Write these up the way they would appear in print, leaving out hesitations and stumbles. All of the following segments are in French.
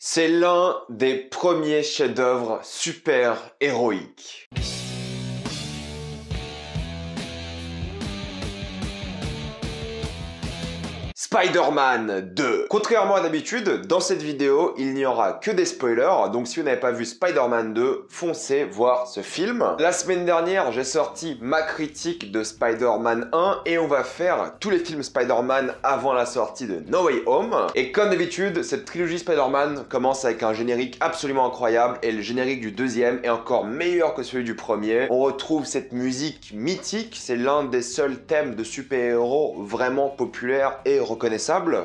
C'est l'un des premiers chefs-d'œuvre super-héroïques. Spider-Man 2. Contrairement à d'habitude, dans cette vidéo, il n'y aura que des spoilers, donc si vous n'avez pas vu Spider-Man 2, foncez voir ce film. La semaine dernière, j'ai sorti ma critique de Spider-Man 1 et on va faire tous les films Spider-Man avant la sortie de No Way Home. Et comme d'habitude, cette trilogie Spider-Man commence avec un générique absolument incroyable et le générique du deuxième est encore meilleur que celui du premier. On retrouve cette musique mythique, c'est l'un des seuls thèmes de super-héros vraiment populaires et reconnaissable.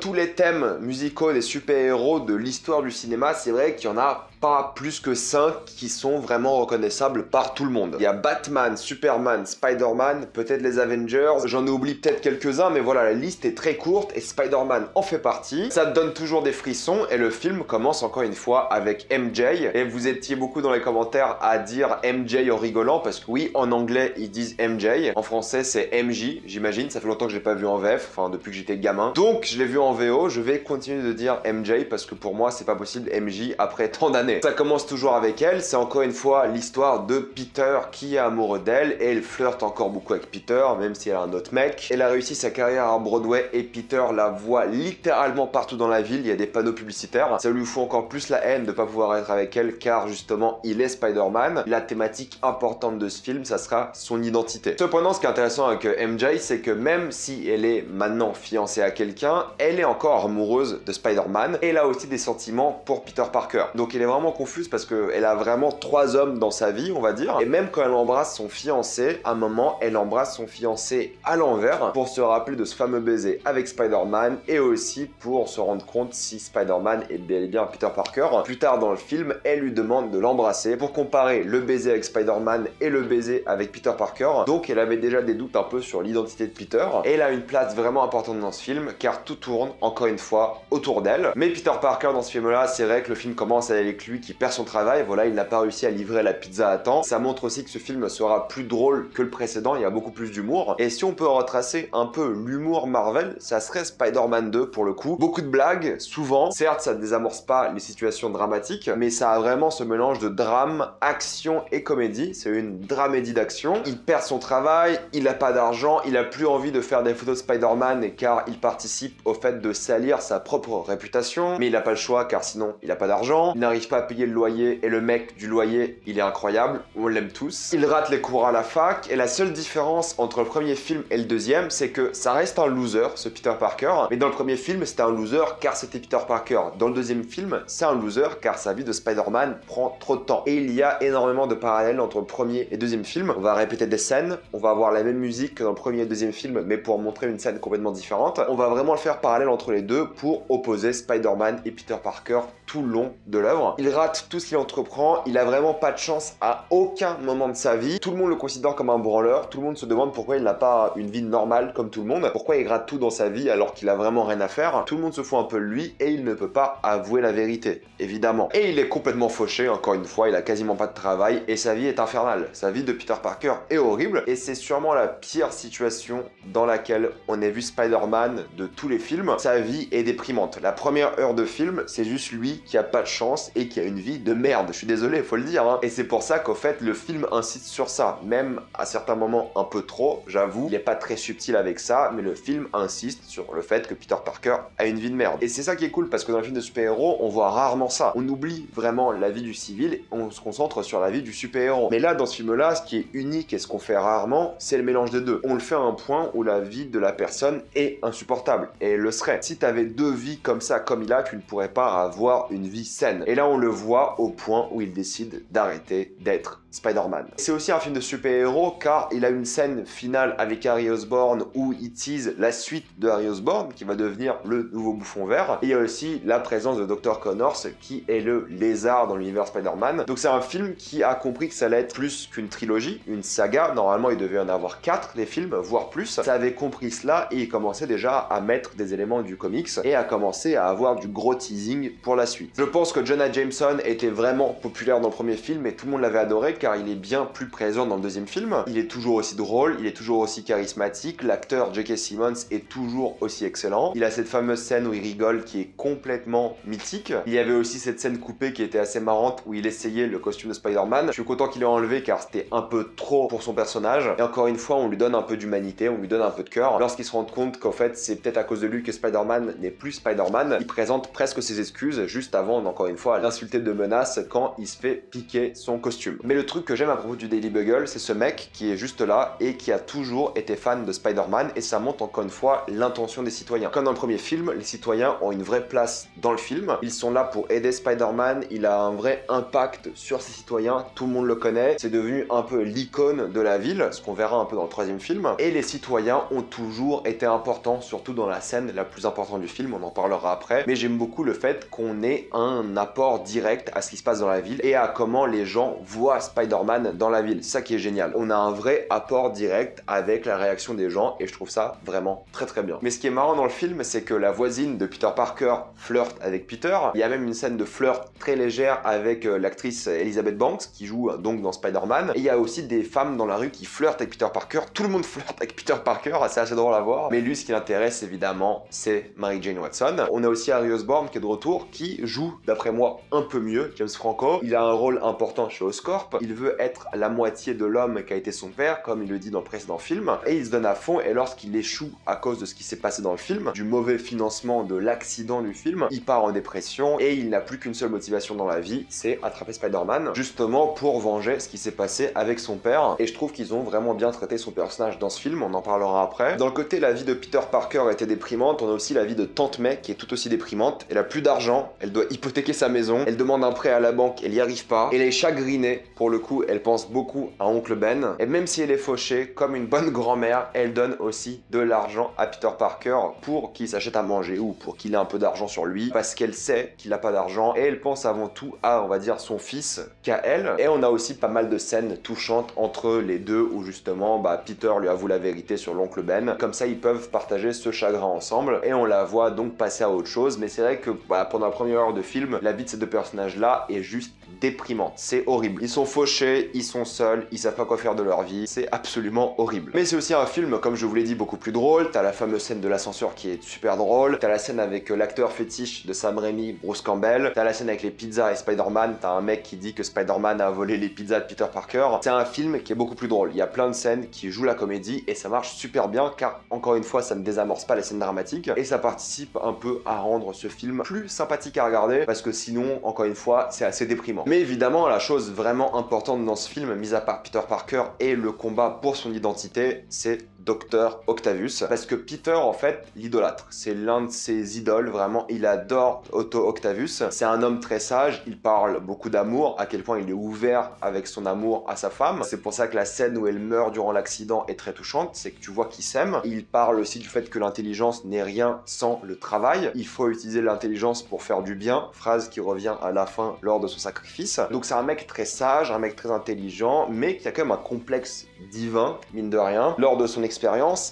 Tous les thèmes musicaux des super-héros de l'histoire du cinéma, c'est vrai qu'il y en a pas plus que 5 qui sont vraiment reconnaissables par tout le monde. Il y a Batman, Superman, Spider-Man, peut-être les Avengers, j'en oublie peut-être quelques-uns, mais voilà, la liste est très courte et Spider-Man en fait partie. Ça donne toujours des frissons et le film commence encore une fois avec MJ. Et vous étiez beaucoup dans les commentaires à dire MJ en rigolant, parce que oui, en anglais, ils disent MJ. En français, c'est MJ, j'imagine. Ça fait longtemps que je l'ai pas vu en VF, enfin depuis que j'étais gamin. Donc, je l'ai vu en VO, je vais continuer de dire MJ, parce que pour moi, c'est pas possible MJ après tant d'années. Ça commence toujours avec elle, c'est encore une fois l'histoire de Peter qui est amoureux d'elle et elle flirte encore beaucoup avec Peter, même si elle a un autre mec. Elle a réussi sa carrière à Broadway et Peter la voit littéralement partout dans la ville, il y a des panneaux publicitaires. Ça lui fout encore plus la haine de pas pouvoir être avec elle car justement il est Spider-Man. La thématique importante de ce film, ça sera son identité. Cependant, ce qui est intéressant avec MJ, c'est que même si elle est maintenant fiancée à quelqu'un, elle est encore amoureuse de Spider-Man et elle a aussi des sentiments pour Peter Parker. Donc elle est vraiment confuse parce qu'elle a vraiment 3 hommes dans sa vie, on va dire. Et même quand elle embrasse son fiancé, à un moment, elle embrasse son fiancé à l'envers pour se rappeler de ce fameux baiser avec Spider-Man et aussi pour se rendre compte si Spider-Man est bel et bien Peter Parker. Plus tard dans le film, elle lui demande de l'embrasser pour comparer le baiser avec Spider-Man et le baiser avec Peter Parker. Donc elle avait déjà des doutes un peu sur l'identité de Peter. Et elle a une place vraiment importante dans ce film car tout tourne, encore une fois, autour d'elle. Mais Peter Parker dans ce film-là, c'est vrai que le film commence avec lui qui perd son travail, voilà, il n'a pas réussi à livrer la pizza à temps. Ça montre aussi que ce film sera plus drôle que le précédent, il y a beaucoup plus d'humour. Et si on peut retracer un peu l'humour Marvel, ça serait Spider-Man 2 pour le coup. Beaucoup de blagues, souvent. Certes, ça ne désamorce pas les situations dramatiques, mais ça a vraiment ce mélange de drame, action et comédie. C'est une dramédie d'action. Il perd son travail, il n'a pas d'argent, il a plus envie de faire des photos de Spider-Man car il participe au fait de salir sa propre réputation. Mais il n'a pas le choix car sinon il n'a pas d'argent. Il n'arrive pas à payer le loyer et le mec du loyer, il est incroyable, on l'aime tous. Il rate les cours à la fac et la seule différence entre le premier film et le deuxième, c'est que ça reste un loser, ce Peter Parker, mais dans le premier film, c'était un loser car c'était Peter Parker. Dans le deuxième film, c'est un loser car sa vie de Spider-Man prend trop de temps. Et il y a énormément de parallèles entre le premier et deuxième film. On va répéter des scènes, on va avoir la même musique que dans le premier et deuxième film, mais pour montrer une scène complètement différente. On va vraiment le faire parallèle entre les deux pour opposer Spider-Man et Peter Parker tout le long de l'œuvre. Il rate tout ce qu'il entreprend, il a vraiment pas de chance à aucun moment de sa vie. Tout le monde le considère comme un branleur, tout le monde se demande pourquoi il n'a pas une vie normale comme tout le monde, pourquoi il rate tout dans sa vie alors qu'il a vraiment rien à faire. Tout le monde se fout un peu de lui et il ne peut pas avouer la vérité, évidemment. Et il est complètement fauché, encore une fois, il a quasiment pas de travail et sa vie est infernale. Sa vie de Peter Parker est horrible et c'est sûrement la pire situation dans laquelle on ait vu Spider-Man de tous les films. Sa vie est déprimante. La première heure de film, c'est juste lui qui a pas de chance et qui a une vie de merde. Je suis désolé, faut le dire, hein. Et c'est pour ça qu'au fait, le film insiste sur ça. Même à certains moments un peu trop, j'avoue. Il est pas très subtil avec ça, mais le film insiste sur le fait que Peter Parker a une vie de merde. Et c'est ça qui est cool, parce que dans les films de super-héros, on voit rarement ça. On oublie vraiment la vie du civil, on se concentre sur la vie du super-héros. Mais là, dans ce film-là, ce qui est unique et ce qu'on fait rarement, c'est le mélange des deux. On le fait à un point où la vie de la personne est insupportable. Et elle le serait. Si t'avais 2 vies comme ça, comme il a, tu ne pourrais pas avoir une vie saine. Et là, on le voit au point où il décide d'arrêter d'être Spider-Man. C'est aussi un film de super-héros car il a une scène finale avec Harry Osborn où il tease la suite de Harry Osborn qui va devenir le nouveau bouffon vert. Et il y a aussi la présence de Dr. Connors qui est le lézard dans l'univers Spider-Man. Donc c'est un film qui a compris que ça allait être plus qu'une trilogie, une saga. Normalement, il devait en avoir 4 des films, voire plus. Ça avait compris cela et il commençait déjà à mettre des éléments du comics et à commencer à avoir du gros teasing pour la suite. Je pense que Jonah Jameson était vraiment populaire dans le premier film et tout le monde l'avait adoré car car il est bien plus présent dans le deuxième film. Il est toujours aussi drôle, il est toujours aussi charismatique, l'acteur J.K. Simmons est toujours aussi excellent. Il a cette fameuse scène où il rigole qui est complètement mythique. Il y avait aussi cette scène coupée qui était assez marrante où il essayait le costume de Spider-Man. Je suis content qu'il ait enlevé car c'était un peu trop pour son personnage. Et encore une fois, on lui donne un peu d'humanité, on lui donne un peu de cœur. Lorsqu'il se rend compte qu'en fait, c'est peut-être à cause de lui que Spider-Man n'est plus Spider-Man, il présente presque ses excuses juste avant, encore une fois, l'insulter de menaces quand il se fait piquer son costume. Mais le truc que j'aime à propos du Daily Bugle, c'est ce mec qui est juste là et qui a toujours été fan de Spider-Man, et ça montre encore une fois l'intention des citoyens. Comme dans le premier film, les citoyens ont une vraie place dans le film. Ils sont là pour aider Spider-Man, il a un vrai impact sur ses citoyens, tout le monde le connaît, c'est devenu un peu l'icône de la ville, ce qu'on verra un peu dans le troisième film. Et les citoyens ont toujours été importants, surtout dans la scène la plus importante du film, on en parlera après. Mais j'aime beaucoup le fait qu'on ait un apport direct à ce qui se passe dans la ville et à comment les gens voient Spider-Man dans la ville. C'est ça qui est génial. On a un vrai apport direct avec la réaction des gens et je trouve ça vraiment très très bien. Mais ce qui est marrant dans le film, c'est que la voisine de Peter Parker flirte avec Peter. Il y a même une scène de flirt très légère avec l'actrice Elizabeth Banks qui joue donc dans Spider-Man. Et il y a aussi des femmes dans la rue qui flirtent avec Peter Parker. Tout le monde flirte avec Peter Parker, c'est assez drôle à voir. Mais lui, ce qui l'intéresse évidemment, c'est Mary Jane Watson. On a aussi Harry Osborn qui est de retour, qui joue, d'après moi, un peu mieux, James Franco. Il a un rôle important chez Oscorp. Il veut être la moitié de l'homme qu'a été son père, comme il le dit dans le précédent film. Et il se donne à fond, et lorsqu'il échoue à cause de ce qui s'est passé dans le film, du mauvais financement de l'accident du film, il part en dépression et il n'a plus qu'une seule motivation dans la vie, c'est attraper Spider-Man, justement pour venger ce qui s'est passé avec son père. Et je trouve qu'ils ont vraiment bien traité son personnage dans ce film, on en parlera après. Dans le côté la vie de Peter Parker était déprimante, on a aussi la vie de Tante May qui est tout aussi déprimante. Elle a plus d'argent, elle doit hypothéquer sa maison, elle demande un prêt à la banque, elle y arrive pas, elle est chagrinée, pour le coup elle pense beaucoup à Oncle Ben, et même si elle est fauchée, comme une bonne grand-mère, elle donne aussi de l'argent à Peter Parker pour qu'il s'achète à manger ou pour qu'il ait un peu d'argent sur lui, parce qu'elle sait qu'il n'a pas d'argent et elle pense avant tout à, on va dire, son fils qu'à elle. Et on a aussi pas mal de scènes touchantes entre les deux où justement Peter lui avoue la vérité sur l'oncle Ben, comme ça ils peuvent partager ce chagrin ensemble et on la voit donc passer à autre chose. Mais c'est vrai que pendant la première heure de film, la vie de ces deux personnages là est juste déprimante, c'est horrible. Ils sont fauchés, ils sont seuls, ils savent pas quoi faire de leur vie, c'est absolument horrible. Mais c'est aussi un film, comme je vous l'ai dit, beaucoup plus drôle. T'as la fameuse scène de l'ascenseur qui est super drôle, t'as la scène avec l'acteur fétiche de Sam Raimi, Bruce Campbell, t'as la scène avec les pizzas et Spider-Man, t'as un mec qui dit que Spider-Man a volé les pizzas de Peter Parker. C'est un film qui est beaucoup plus drôle, il y a plein de scènes qui jouent la comédie et ça marche super bien car, encore une fois, ça ne désamorce pas les scènes dramatiques et ça participe un peu à rendre ce film plus sympathique à regarder parce que sinon, encore une fois, c'est assez déprimant. Mais évidemment, la chose vraiment importante dans ce film, mis à part Peter Parker et le combat pour son identité, c'est Dr. Octavius, parce que Peter en fait l'idolâtre, c'est l'un de ses idoles, vraiment il adore Otto Octavius, c'est un homme très sage, il parle beaucoup d'amour, à quel point il est ouvert avec son amour à sa femme, c'est pour ça que la scène où elle meurt durant l'accident est très touchante, c'est que tu vois qu'ils s'aiment. Il parle aussi du fait que l'intelligence n'est rien sans le travail, il faut utiliser l'intelligence pour faire du bien, phrase qui revient à la fin lors de son sacrifice. Donc c'est un mec très sage, un mec très intelligent, mais qui a quand même un complexe divin, mine de rien, lors de son expérience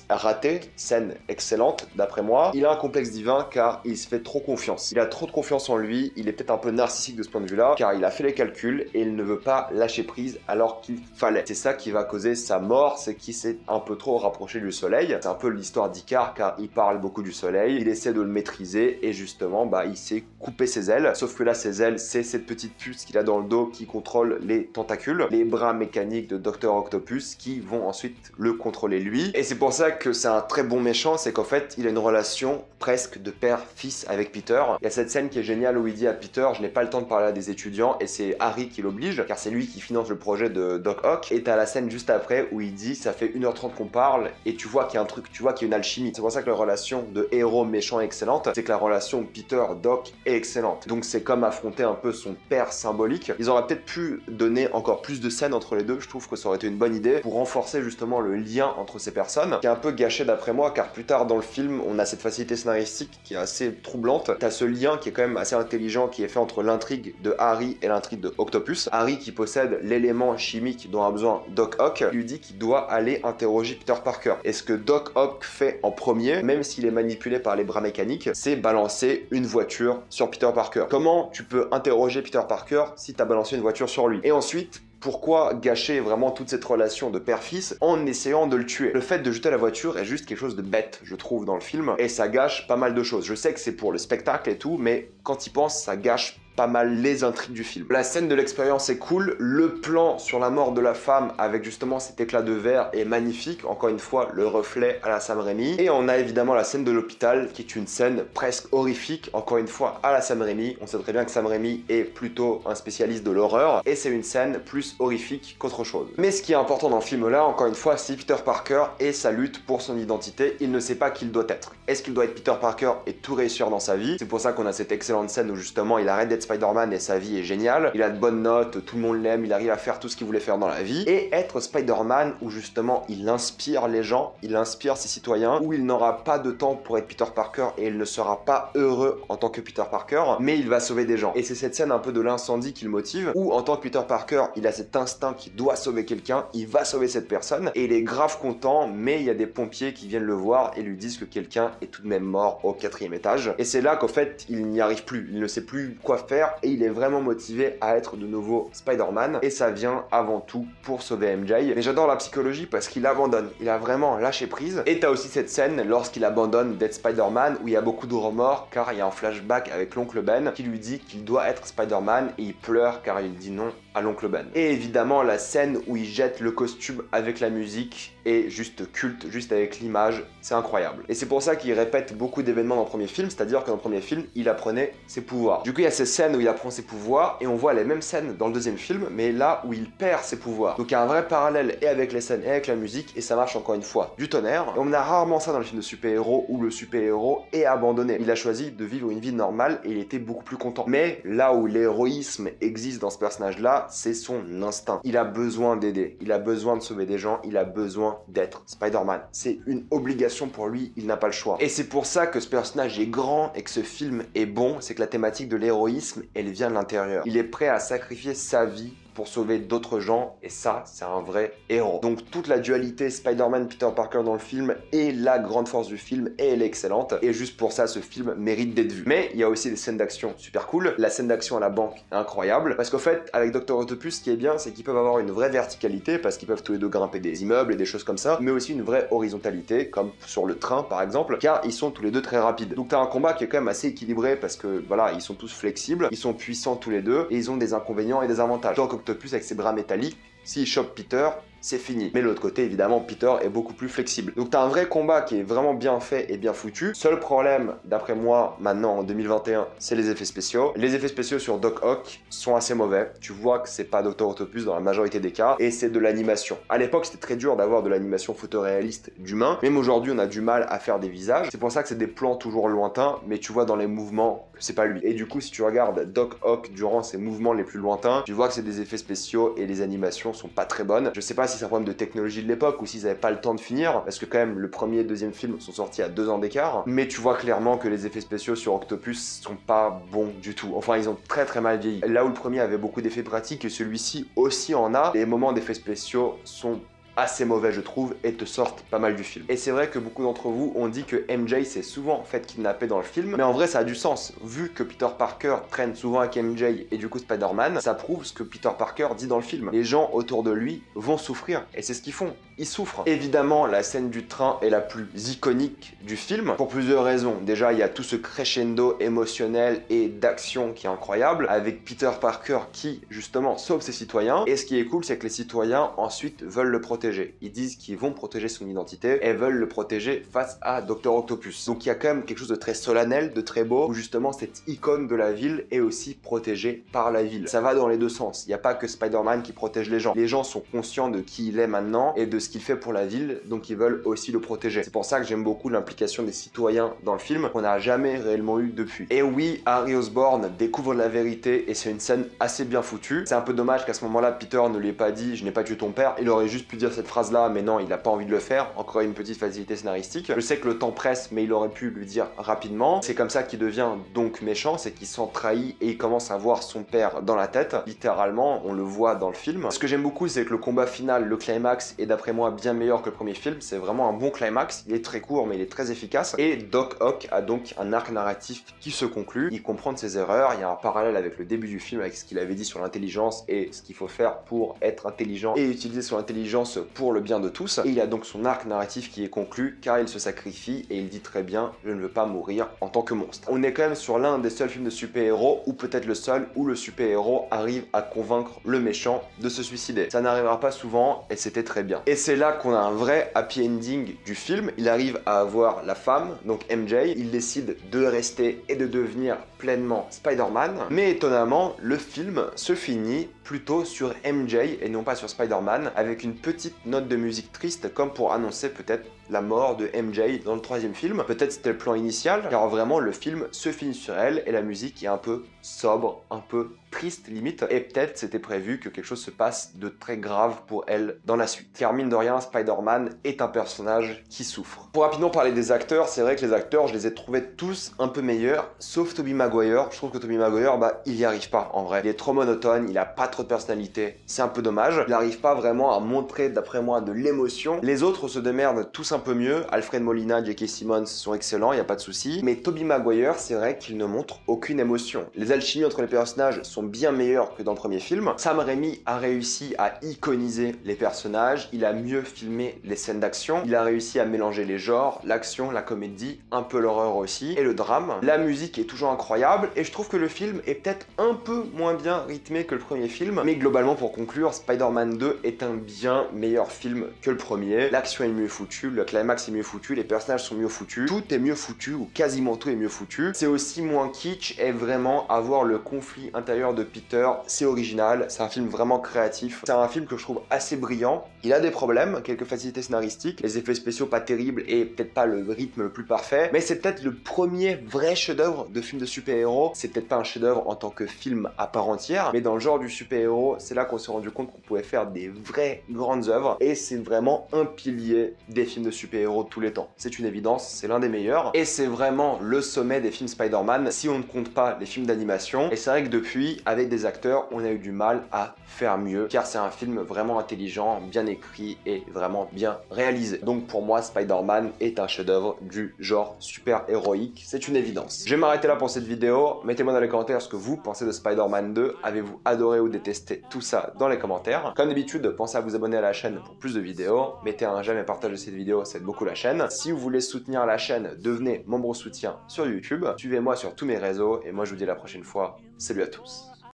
ratée, scène excellente d'après moi. Il a un complexe divin car il se fait trop confiance. Il a trop de confiance en lui, il est peut-être un peu narcissique de ce point de vue-là, car il a fait les calculs et il ne veut pas lâcher prise alors qu'il fallait. C'est ça qui va causer sa mort, c'est qu'il s'est un peu trop rapproché du soleil. C'est un peu l'histoire d'Icare car il parle beaucoup du soleil, il essaie de le maîtriser et justement il s'est coupé ses ailes. Sauf que là ses ailes, c'est cette petite puce qu'il a dans le dos qui contrôle les tentacules, les bras mécaniques de Dr. Octopus qui vont ensuite le contrôler lui. Et c'est pour ça que c'est un très bon méchant, c'est qu'en fait il a une relation presque de père-fils avec Peter. Il y a cette scène qui est géniale où il dit à Peter: je n'ai pas le temps de parler à des étudiants, et c'est Harry qui l'oblige car c'est lui qui finance le projet de Doc Ock. Et t'as la scène juste après où il dit: ça fait 1h30 qu'on parle et tu vois qu'il y a un truc, tu vois qu'il y a une alchimie. C'est pour ça que la relation de héros méchant est excellente, c'est que la relation Peter-Doc est excellente. Donc c'est comme affronter un peu son père symbolique. Ils auraient peut-être pu donner encore plus de scènes entre les deux, je trouve que ça aurait été une bonne idée pour renforcer justement le lien entre ces personnes, qui est un peu gâché d'après moi car plus tard dans le film on a cette facilité scénaristique qui est assez troublante. T'as ce lien qui est quand même assez intelligent qui est fait entre l'intrigue de Harry et l'intrigue de Octopus. Harry qui possède l'élément chimique dont a besoin Doc Ock lui dit qu'il doit aller interroger Peter Parker. Et ce que Doc Ock fait en premier, même s'il est manipulé par les bras mécaniques, c'est balancer une voiture sur Peter Parker. Comment tu peux interroger Peter Parker si t'as balancé une voiture sur lui? Et ensuite Pourquoi gâcher vraiment toute cette relation de père-fils en essayant de le tuer? Le fait de jeter la voiture est juste quelque chose de bête, je trouve, dans le film, et ça gâche pas mal de choses. Je sais que c'est pour le spectacle et tout, mais quand il pense, ça gâche pas mal les intrigues du film. La scène de l'expérience est cool, le plan sur la mort de la femme avec justement cet éclat de verre est magnifique, encore une fois le reflet à la Sam Raimi, et on a évidemment la scène de l'hôpital qui est une scène presque horrifique, encore une fois à la Sam Raimi. On sait très bien que Sam Raimi est plutôt un spécialiste de l'horreur, et c'est une scène plus horrifique qu'autre chose. Mais ce qui est important dans le film là, encore une fois, c'est Peter Parker et sa lutte pour son identité. Il ne sait pas qui il doit être. Est-ce qu'il doit être Peter Parker et tout réussir dans sa vie? C'est pour ça qu'on a cette excellente scène où justement il arrête d'être Spider-Man et sa vie est géniale, il a de bonnes notes, tout le monde l'aime, il arrive à faire tout ce qu'il voulait faire dans la vie, et être Spider-Man où justement il inspire les gens, il inspire ses citoyens, où il n'aura pas de temps pour être Peter Parker et il ne sera pas heureux en tant que Peter Parker, mais il va sauver des gens. Et c'est cette scène un peu de l'incendie qui le motive, où en tant que Peter Parker, il a cet instinct qu'il doit sauver quelqu'un, il va sauver cette personne, et il est grave content, mais il y a des pompiers qui viennent le voir et lui disent que quelqu'un est tout de même mort au 4e étage. Et c'est là qu'en fait, il n'y arrive plus, il ne sait plus quoi faire, et il est vraiment motivé à être de nouveau Spider-Man, et ça vient avant tout pour sauver MJ. Mais j'adore la psychologie parce qu'il abandonne, il a vraiment lâché prise. Et t'as aussi cette scène lorsqu'il abandonne d'être Spider-Man où il y a beaucoup de remords car il y a un flashback avec l'oncle Ben qui lui dit qu'il doit être Spider-Man et il pleure car il dit non à l'oncle Ben. Et évidemment la scène où il jette le costume avec la musique est juste culte, juste avec l'image, c'est incroyable. Et c'est pour ça qu'il répète beaucoup d'événements dans le premier film, c'est-à-dire que dans le premier film, il apprenait ses pouvoirs. Du coup, il y a ces scènes où il apprend ses pouvoirs, et on voit les mêmes scènes dans le deuxième film, mais là où il perd ses pouvoirs. Donc il y a un vrai parallèle et avec les scènes et avec la musique, et ça marche encore une fois du tonnerre. Et on a rarement ça dans les films de super-héros où le super-héros est abandonné. Il a choisi de vivre une vie normale et il était beaucoup plus content. Mais là où l'héroïsme existe dans ce personnage-là, c'est son instinct. Il a besoin d'aider, il a besoin de sauver des gens, il a besoin d'être Spider-Man. C'est une obligation pour lui, il n'a pas le choix. Et c'est pour ça que ce personnage est grand et que ce film est bon, c'est que la thématique de l'héroïsme, elle vient de l'intérieur. Il est prêt à sacrifier sa vie pour sauver d'autres gens, et ça, c'est un vrai héros. Donc toute la dualité Spider-Man, Peter Parker dans le film est la grande force du film, et elle est excellente, et juste pour ça, ce film mérite d'être vu. Mais il y a aussi des scènes d'action super cool. La scène d'action à la banque est incroyable, parce qu'en fait, avec Dr. Octopus, ce qui est bien, c'est qu'ils peuvent avoir une vraie verticalité, parce qu'ils peuvent tous les deux grimper des immeubles et des choses comme ça, mais aussi une vraie horizontalité, comme sur le train par exemple, car ils sont tous les deux très rapides. Donc t'as un combat qui est quand même assez équilibré, parce que voilà, ils sont tous flexibles, ils sont puissants tous les deux, et ils ont des inconvénients et des avantages. Donc Octopus avec ses bras métalliques, s'il chope Peter, c'est fini. Mais de l'autre côté, évidemment, Peter est beaucoup plus flexible. Donc t'as un vrai combat qui est vraiment bien fait et bien foutu. Seul problème, d'après moi, maintenant en 2021, c'est les effets spéciaux. Les effets spéciaux sur Doc Ock sont assez mauvais. Tu vois que c'est pas Dr. Octopus dans la majorité des cas, et c'est de l'animation. À l'époque, c'était très dur d'avoir de l'animation photoréaliste d'humains. Même aujourd'hui, on a du mal à faire des visages. C'est pour ça que c'est des plans toujours lointains, mais tu vois dans les mouvements que c'est pas lui. Et du coup, si tu regardes Doc Ock durant ses mouvements les plus lointains, tu vois que c'est des effets spéciaux et les animations sont pas très bonnes. Je sais pas si c'est un problème de technologie de l'époque ou s'ils avaient pas le temps de finir, parce que quand même le premier et le deuxième film sont sortis à 2 ans d'écart, mais tu vois clairement que les effets spéciaux sur Octopus sont pas bons du tout. Enfin, ils ont très mal vieilli. Là où le premier avait beaucoup d'effets pratiques, celui-ci aussi en a, les moments d'effets spéciaux sont assez mauvais je trouve et te sortent pas mal du film. Et c'est vrai que beaucoup d'entre vous ont dit que MJ s'est souvent fait kidnapper dans le film, mais en vrai ça a du sens. Vu que Peter Parker traîne souvent avec MJ et du coup Spider-Man, ça prouve ce que Peter Parker dit dans le film. Les gens autour de lui vont souffrir, et c'est ce qu'ils font. Ils souffrent. Évidemment, la scène du train est la plus iconique du film, pour plusieurs raisons. Déjà, il y a tout ce crescendo émotionnel et d'action qui est incroyable, avec Peter Parker qui, justement, sauve ses citoyens. Et ce qui est cool, c'est que les citoyens, ensuite, veulent le protéger. Ils disent qu'ils vont protéger son identité et veulent le protéger face à Dr. Octopus. Donc il y a quand même quelque chose de très solennel, de très beau, où justement, cette icône de la ville est aussi protégée par la ville. Ça va dans les deux sens. Il n'y a pas que Spider-Man qui protège les gens. Les gens sont conscients de qui il est maintenant et de ce qu'il fait pour la ville, donc ils veulent aussi le protéger. C'est pour ça que j'aime beaucoup l'implication des citoyens dans le film, qu'on n'a jamais réellement eu depuis. Et oui, Harry Osborn découvre la vérité et c'est une scène assez bien foutue. C'est un peu dommage qu'à ce moment-là, Peter ne lui ait pas dit « je n'ai pas tué ton père », il aurait juste pu dire cette phrase-là, mais non, il n'a pas envie de le faire. Encore une petite facilité scénaristique. Je sais que le temps presse, mais il aurait pu lui dire rapidement. C'est comme ça qu'il devient donc méchant, c'est qu'il sent trahi et il commence à voir son père dans la tête. Littéralement, on le voit dans le film. Ce que j'aime beaucoup, c'est que le combat final, le climax, est d'après moi bien meilleur que le premier film. C'est vraiment un bon climax, il est très court mais il est très efficace. Et Doc Ock a donc un arc narratif qui se conclut, il comprend de ses erreurs, il y a un parallèle avec le début du film, avec ce qu'il avait dit sur l'intelligence et ce qu'il faut faire pour être intelligent et utiliser son intelligence pour le bien de tous. Et il a donc son arc narratif qui est conclu car il se sacrifie et il dit très bien « je ne veux pas mourir en tant que monstre ». On est quand même sur l'un des seuls films de super-héros, ou peut-être le seul, où le super-héros arrive à convaincre le méchant de se suicider. Ça n'arrivera pas souvent et c'était très bien. Et c'est là qu'on a un vrai happy ending du film. Il arrive à avoir la femme, donc MJ, il décide de rester et de devenir pleinement Spider-Man, mais étonnamment, le film se finit plutôt sur MJ et non pas sur Spider-Man, avec une petite note de musique triste comme pour annoncer peut-être la mort de MJ dans le troisième film. Peut-être c'était le plan initial, car vraiment le film se finit sur elle et la musique est un peu sobre, un peu triste limite, et peut-être c'était prévu que quelque chose se passe de très grave pour elle dans la suite. Car mine de rien, Spider-Man est un personnage qui souffre. Pour rapidement parler des acteurs, c'est vrai que les acteurs, je les ai trouvés tous un peu meilleurs, sauf Tobey Maguire. Je trouve que Tobey Maguire, il y arrive pas en vrai. Il est trop monotone, il a pas trop de personnalité, c'est un peu dommage. Il n'arrive pas vraiment à montrer, d'après moi, de l'émotion. Les autres se démerdent tous un peu mieux. Alfred Molina, J.K. Simmons sont excellents, il n'y a pas de souci. Mais Tobey Maguire, c'est vrai qu'il ne montre aucune émotion. Les alchimies entre les personnages sont bien meilleurs que dans le premier film. Sam Raimi a réussi à iconiser les personnages, il a mieux filmé les scènes d'action, il a réussi à mélanger les genres, l'action, la comédie, un peu l'horreur aussi, et le drame. La musique est toujours incroyable, et je trouve que le film est peut-être un peu moins bien rythmé que le premier film, mais globalement pour conclure, Spider-Man 2 est un bien meilleur film que le premier. L'action est mieux foutue, le climax est mieux foutu, les personnages sont mieux foutus, tout est mieux foutu, ou quasiment tout est mieux foutu. C'est aussi moins kitsch, et vraiment avoir le conflit intérieur de Peter, c'est original, c'est un film vraiment créatif, c'est un film que je trouve assez brillant. Il a des problèmes, quelques facilités scénaristiques, les effets spéciaux pas terribles et peut-être pas le rythme le plus parfait, mais c'est peut-être le premier vrai chef-d'œuvre de film de super-héros. C'est peut-être pas un chef-d'œuvre en tant que film à part entière, mais dans le genre du super-héros, c'est là qu'on s'est rendu compte qu'on pouvait faire des vraies grandes œuvres, et c'est vraiment un pilier des films de super-héros de tous les temps. C'est une évidence, c'est l'un des meilleurs, et c'est vraiment le sommet des films Spider-Man si on ne compte pas les films d'animation. Et c'est vrai que depuis, avec des acteurs, on a eu du mal à faire mieux, car c'est un film vraiment intelligent, bien écrit et vraiment bien réalisé. Donc pour moi, Spider-Man est un chef-d'œuvre du genre super-héroïque, c'est une évidence. Je vais m'arrêter là pour cette vidéo. Mettez-moi dans les commentaires ce que vous pensez de Spider-Man 2. Avez-vous adoré ou détesté tout ça dans les commentaires? Comme d'habitude, pensez à vous abonner à la chaîne pour plus de vidéos. Mettez un j'aime et partagez cette vidéo, ça aide beaucoup la chaîne. Si vous voulez soutenir la chaîne, devenez membre soutien sur YouTube. Suivez-moi sur tous mes réseaux et moi je vous dis à la prochaine fois. Salut à tous.